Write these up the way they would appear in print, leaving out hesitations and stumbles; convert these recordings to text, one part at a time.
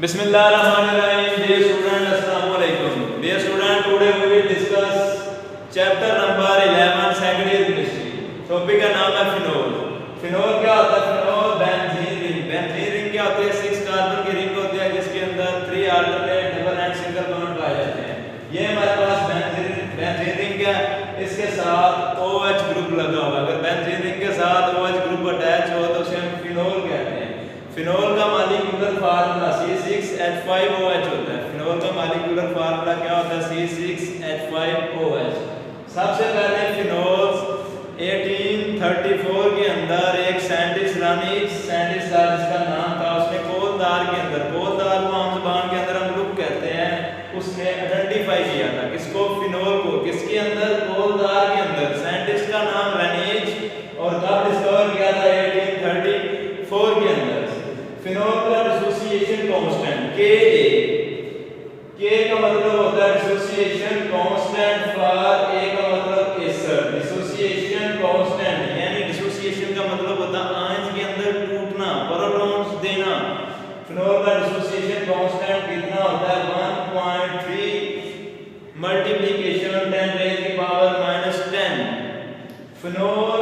Bismillahirrahmanirrahim. Dear student, Assalamualaikum. Dear student, today we will discuss chapter number 11 second year chemistry. Topic का नाम है phenol. Phenol क्या होता है? Phenol benzene ring. Benzene ring क्या होती है? 6 कार्बन की रिंग होती है जिसके अंदर 3 alternate double and single bond पाए जाते हैं. ये हमारे पास बेंजीन रिंग है. इसके साथ OH ग्रुप लगा हुआ है. अगर बेंजीन रिंग के साथ OH ग्रुप अटैच हो तो उसे हम फिनोल कहते हैं. फिनोल का मॉलिक्यूलर फार्मूला C6H5OH होता है. फिनोल का मॉलिक्यूलर फार्मूला क्या होता है? C6H5OH. सबसे पहले फिनोल 1834 के अंदर एक साइंटिस्ट था जिसका नाम था, उसने कोलदार के अंदर, कोलदार को आम ज़बान के अंदर हम लुक कहते हैं, उसने आइडेंटिफाई किया था. किसको? फिनोल को. किसके अंदर? कोलदार के अंदर. साइंटिस्ट का नाम रेनिज. और कब डिस्कवर किया था? 1834 के अंदर. फिनोल का डिसोसिएशन कांस्टेंट Ka का मतलब होता है डिसोसिएशन कांस्टेंट फॉर A का मतलब एसर. डिसोसिएशन कांस्टेंट यानी डिसोसिएशन का मतलब होता है आयंस के अंदर टूटना, प्रोटॉन्स देना. फिनोल का डिसोसिएशन कांस्टेंट कितना होता है? 1.3 मल्टीप्लिकेशन 10 रेज़ की पावर -10. फिनोल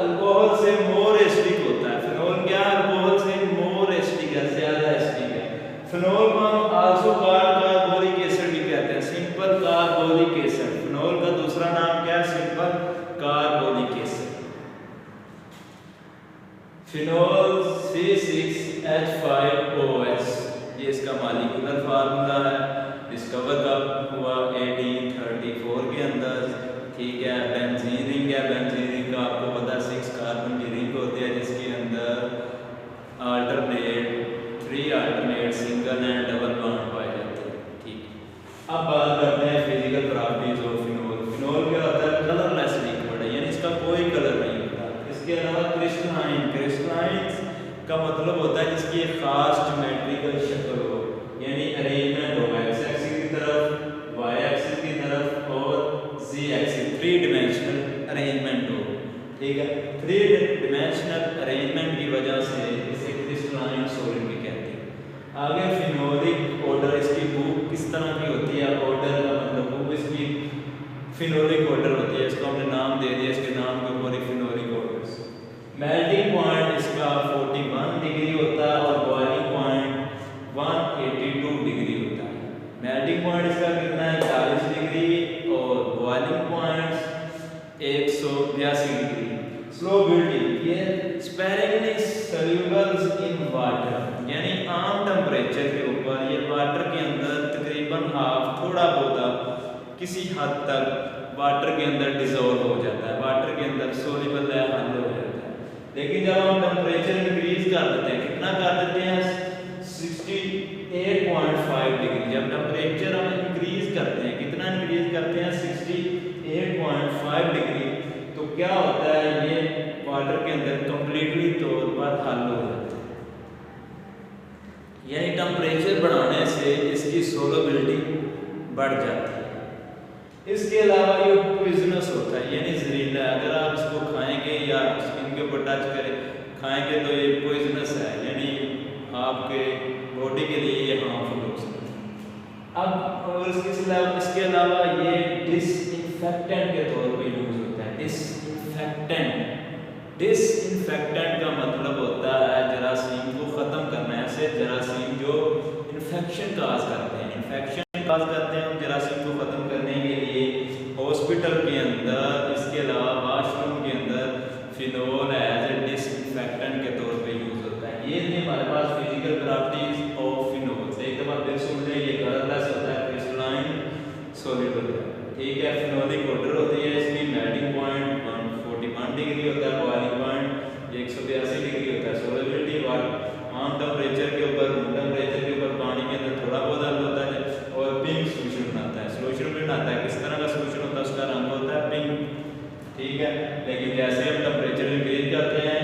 अल्कोहल से मोर एसिडिक होता है. फिनोल क्या? अल्कोहल से मोर एसिडिक है, ज्यादा एसिडिक है. फिनोल को हम आल्सो कार्बोलिक एसिड भी कहते हैं, सिंपल कार्बोलिक एसिड. फिनोल का दूसरा नाम क्या है? Simple carbolic acid. Phenol C6H5OH ये इसका मॉलिक्यूलर फार्मूला है. डिस्कवर कब हुआ? 1834 के अंदर. ठीक है. बेंजीन रिंग है. बेंजीन रिंग का आपको पता है 6 कार्बन की रिंग होती है जिसके अंदर three alternate single and double bond पाए जाते हैं. ठीक. अब बात करते हैं physical properties of phenol. Phenol क्या होता है? कलरलेस लिक्विड है, यानी इसका कोई कलर नहीं होता. इसके अलावा क्रिस्टलाइन. क्रिस्टलाइन का मतलब होता है जिसकी एक खास ज्योमेट्रिकल शक्ल हो, यानी अरेंजमेंट हो एक्स एक्सिस की तरफ, वाई एक्सिस की तरफ और जी एक्सिस, 3 डिमेंशनल अरेंजमेंट हो. ठीक है. 3 डिमेंशनल अरेंजमेंट की वजह से इसे क्रिस्टलाइन सॉलिड भी कहते हैं. आगे फिनोलिक ऑर्डर. इसकी बुक किस तरह की होती है? ऑर्डर का मतलब बुक इसकी फिनोलिक ऑर्डर होती है. इसको हमने नाम दे दिया, इसके नाम के ऊपर ही फिनोलिक ऑर्डर. मेल्टिंग पॉइंट इसका 41 डिग्री होता है और बॉइलिंग पॉइंट 182 डिग्री होता है. मेल्टिंग पॉइंट इसका कितना है? 40 डिग्री और बॉइलिंग पॉइंट 182 डिग्री. स्लोबिलिटी ये स्पेरिंगली सॉल्यूबल्स इन वाटर, यानी आम टेम्परेचर के ऊपर ये वाटर के अंदर तकरीबन हाफ, थोड़ा बहुत किसी हद तक वाटर के अंदर डिसॉल्व हो जाता है, वाटर के अंदर सोल्यूबल है, हल हो जाता है. लेकिन जब हम टेम्परेचर इंक्रीज कर देते हैं, कितना कर देते हैं? 68.5 डिग्री. जब टेम्परेचर हम इंक्रीज करते हैं, कितना इंक्रीज करते हैं? 68.5 डिग्री. तो क्या होता है? ये वाटर के अंदर कंप्लीटली तौर पर हल हो जाता है, यानी टेम्परेचर बढ़ाने से इसकी सोलबिलिटी बढ़ जाती है. इसके अलावा ये पॉइजनस होता है, यानी जहरीला है. अगर आप इसको खाएंगे या स्किन के ऊपर टच करें खाएंगे तो ये पॉइजनस है, यानी आपके बॉडी के लिए ये हार्मफुल हो सकता है. अब और इसके अलावा ये डिसइंफेक्टेंट के तौर पे यूज होता है. डिसइंफेक्टेंट का मतलब होता है जरासीम को ख़त्म करना. ऐसे जरासीम जो इन्फेक्शन काज करते हैं, हम जरासीम को ख़त्म करने के लिए हॉस्पिटल के अंदर, इसके अलावा वाशरूम के अंदर फिनोल एज ए डिसइंफेक्टेंट के तौर पे यूज होता है. ये थे हमारे पास फिजिकल प्रॉपर्टीज ऑफ फिनोल. एक दफ़ा फिर सुन लें. ये कलरलेस होता है, क्रिस्टलाइन सॉल्युबल है. ठीक है. फिनोलिक ऑर्डर होती है. इसकी मेल्टिंग पॉइंट 141 डिग्री होता है, बॉइलिंग पॉइंट 182 डिग्री होता है. सोलबिलिटी आम टेम्परेचर के ऊपर, रूम टेम्परेचर के ऊपर पानी के अंदर थोड़ा बहुत हल होता है और पिंक सोल्यूशन बनाता है. सोल्यूशन बनाता है, किस तरह का सोल्यूशन होता है? उसका रंग होता है पिंक. ठीक है. लेकिन जैसे हम टेम्परेचर इंक्रीज करते हैं,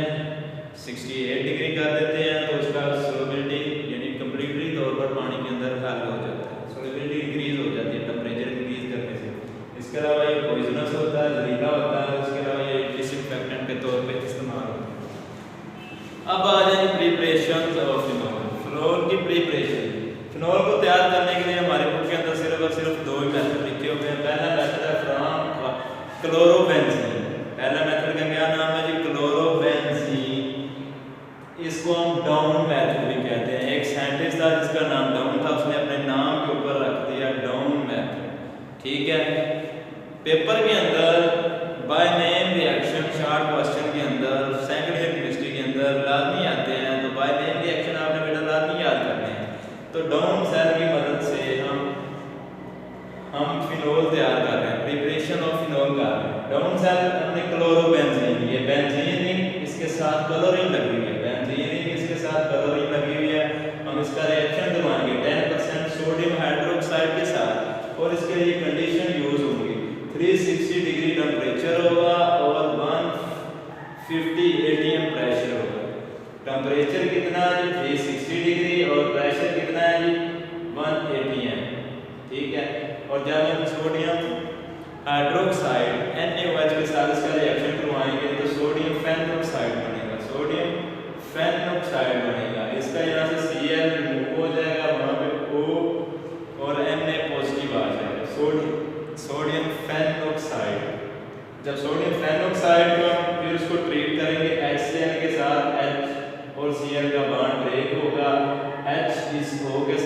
68 डिग्री कर देते हैं, तो उसका सोलबिलिटी यानी कंप्लीटली तौर पर पानी के अंदर हल हो जाता है, सोलबिलिटी इंक्रीज हो जाती है टेम्परेचर इंक्रीज करने से. इसके अलावा ये पॉइजनस होता है, जहरीला होता है.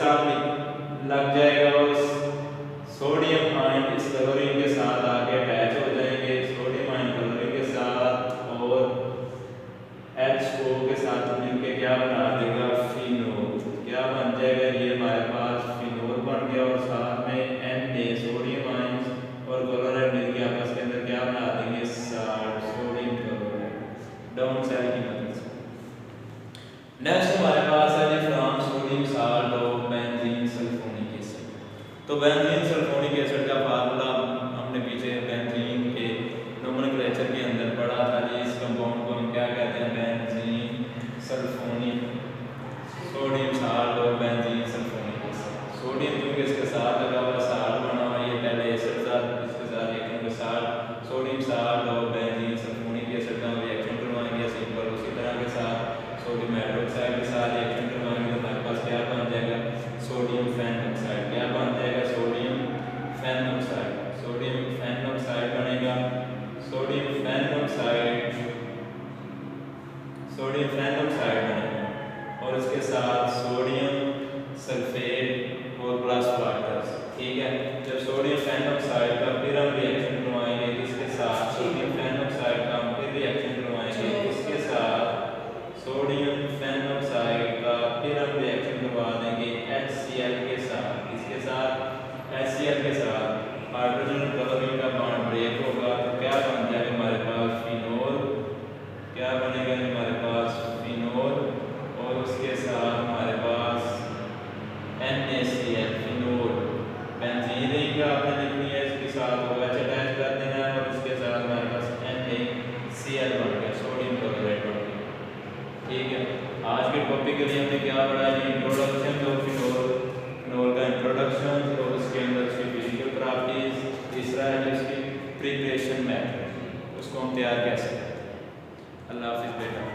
साथ लग जाएगा उस सोडियम आयन इस क्लोरीन के साथ आके अटैच हो जाएंगे सोडियम आयन क्लोरीन के साथ और HO के साथ मिलके क्या बना देगा फिनोल। क्या बन जाएगा ये हमारे पास फिनोल बन गया और साथ में Na सोडियम आयन और क्लोराइड मिलके आपस के अंदर क्या बना देंगे salt sodium chloride down side की मदद से। नेक्स्ट हमारे पास है जी फ्रॉम सोडियम साल्ट और बेंजीन सल्फोनिक एसिड। तो बेंजीन सल्फोनिक एसिड का फार्मूला हमने पीछे बेंजीन के नोमेनक्लेचर के अंदर पढ़ा था जी। इस कंपाउंड को हम क्या कहते हैं बेंजीन सल्फोनिक सोडियम साल्ट और बेंजीन सल्फोनिक एसिड। सोडियम क्योंकि इसके साथ लगा हुआ साल्ट बना हुआ ये पहले एसिड था इसके साथ रिएक्शन के साथ सोडियम साल्ट और बेंजीन सल्फोनिक एसिड का रिएक्शन करवाएंगे सिंपल उसी तरह के साथ सोडियम हाइड्रोक्साइड के साथ रिएक्शन करवाएंगे तो हमारे पास क्या बन जाएगा सोडियम फेनॉक्साइड। क्या बन जाएगा सोडियम फेनॉक्साइड। सोडियम फेनॉक्साइड बनेगा सोडियम फेनॉक्साइड बनेगा और इसके साथ सोडियम सल्फेट और प्लस वाटर। ठीक है जब सोडियम फेनॉक्साइड का फिर हम रिएक्शन करवाएंगे इसके साथ सोडियम फेनॉक्साइड का हम फिर रिएक्शन करवाएंगे इसके साथ सोडियम फेनॉक्साइड का फिर हम रिएक्शन करवा देंगे HCl के साथ। इसके साथ HCl के साथ हाइड्रोजन क्लोरीन का बॉन्ड ब्रेक होगा तो क्या बन जाएगा हमारे पास फिनोल। क्या बनेगा हमारे पास फिनोल और उसके साथ हमारे पास NaCl फिनोल बेंजीन रिंग आपने लिखनी है इसके साथ OH अटैच कर देना है और इसके साथ हमारे पास NaCl बन गया सोडियम क्लोराइड बन गया। ठीक है आज के टॉपिक के लिए हमने क्या पढ़ा है इंट्रोडक्शन ऑफ फिनोल का इंट्रोडक्शन और उसके अंदर उसकी फिजिकल प्रॉपर्टीज। तीसरा है जो उसकी प्रिपरेशन मेथड उसको हम तैयार कैसे करते हैं। अल्लाह हाफिज़ बेटा।